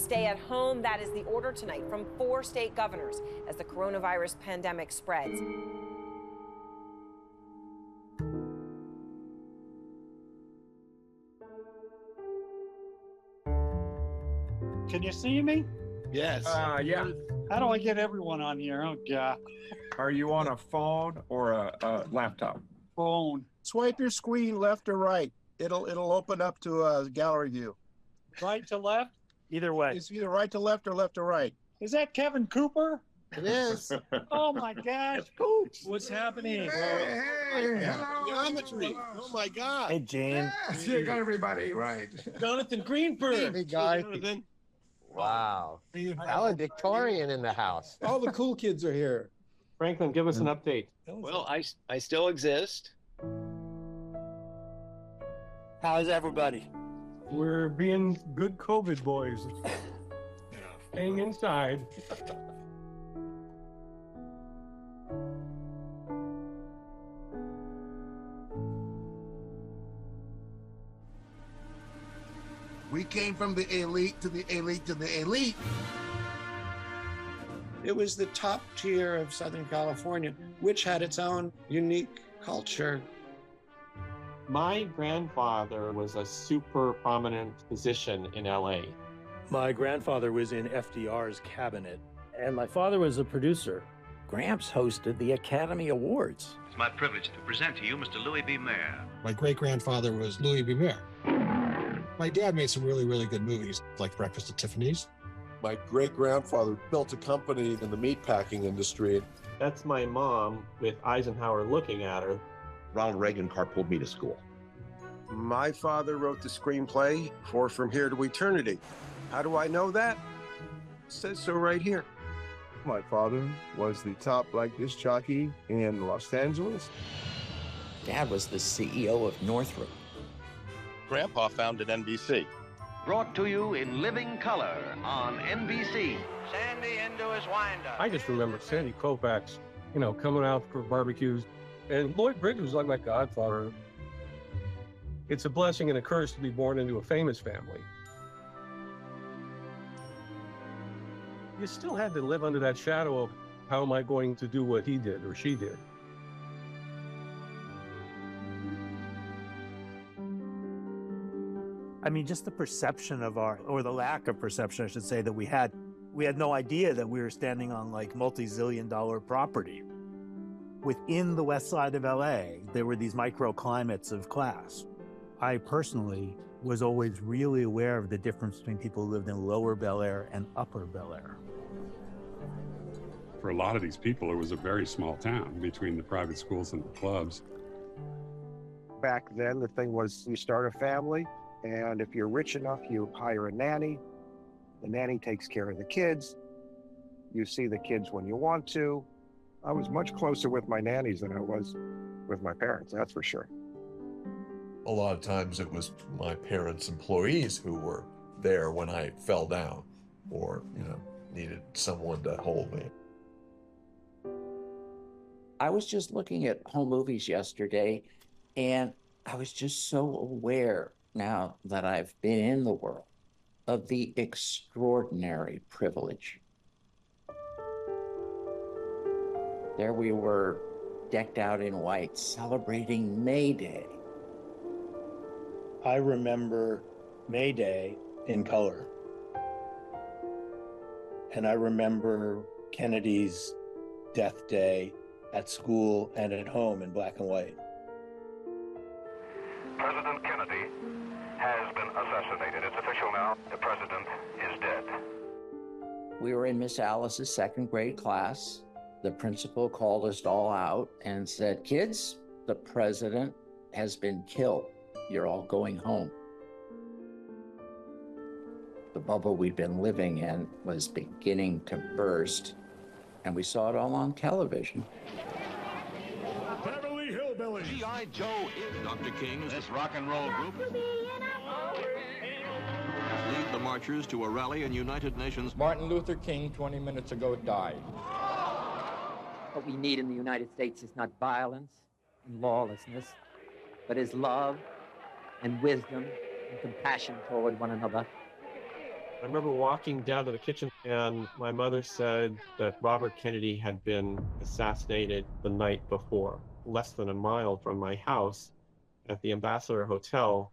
stay at home. That is the order tonight from 4 state governors as the coronavirus pandemic spreads. Can you see me? Yes. Yeah. How do I get everyone on here? Oh, God. Are you on a phone or a laptop? Phone. Swipe your screen left or right. It'll open up to a gallery view. Right to left? Either way. It's either right to left or left to right. Is that Kevin Cooper? It is. Oh, my gosh. Coach. What's happening? Geometry. Oh my God. Hey, Jane. You got everybody right. Jonathan Greenberg. Hey guys. Wow. Valedictorian in the house. All the cool kids are here. Franklin, give us an update. Well, I still exist. How's everybody? We're being good COVID boys. Staying inside. We came from the elite to the elite to the elite. It was the top tier of Southern California, which had its own unique culture. My grandfather was a super prominent position in LA. My grandfather was in FDR's cabinet, and my father was a producer. Gramps hosted the Academy Awards. It's my privilege to present to you Mr. Louis B. Mayer. My great-grandfather was Louis B. Mayer. My dad made some really, really good movies, like Breakfast at Tiffany's. My great-grandfather built a company in the meatpacking industry. That's my mom with Eisenhower looking at her. Ronald Reagan carpooled me to school. My father wrote the screenplay for From Here to Eternity. How do I know that? It says so right here. My father was the top black disc jockey in Los Angeles. Dad was the CEO of Northrop. Grandpa founded NBC. Brought to you in living color on NBC. Sandy into his wind-up. I just remember Sandy Koufax, coming out for barbecues. And Lloyd Bridges was like my godfather. It's a blessing and a curse to be born into a famous family. You still had to live under that shadow of how am I going to do what he did or she did. I mean, just the perception of or the lack of perception, I should say, that we had no idea that we were standing on like multi-zillion-dollar property. Within the west side of LA, there were these microclimates of class. I personally was always really aware of the difference between people who lived in lower Bel Air and upper Bel Air. For a lot of these people, it was a very small town between the private schools and the clubs. Back then, the thing was you start a family, and if you're rich enough, you hire a nanny. The nanny takes care of the kids. You see the kids when you want to. I was much closer with my nannies than I was with my parents, that's for sure. A lot of times it was my parents' employees who were there when I fell down or, needed someone to hold me. I was just looking at home movies yesterday, and I was just so aware now that I've been in the world of the extraordinary privilege. There we were, decked out in white, celebrating May Day. I remember May Day in color. And I remember Kennedy's death day at school and at home in black and white. President Kennedy has been assassinated. It's official now. The president is dead. We were in Miss Alice's second grade class. The principal called us all out and said, "Kids, the president has been killed. You're all going home." The bubble we'd been living in was beginning to burst, and we saw it all on television. Beverly Hillbillies. G.I. Joe is Dr. King's this rock and roll group. Lead the marchers to a rally in United Nations. Martin Luther King 20 minutes ago died. What we need in the United States is not violence and lawlessness, but is love and wisdom and compassion toward one another. I remember walking down to the kitchen and my mother said that Robert Kennedy had been assassinated the night before, less than a mile from my house at the Ambassador Hotel.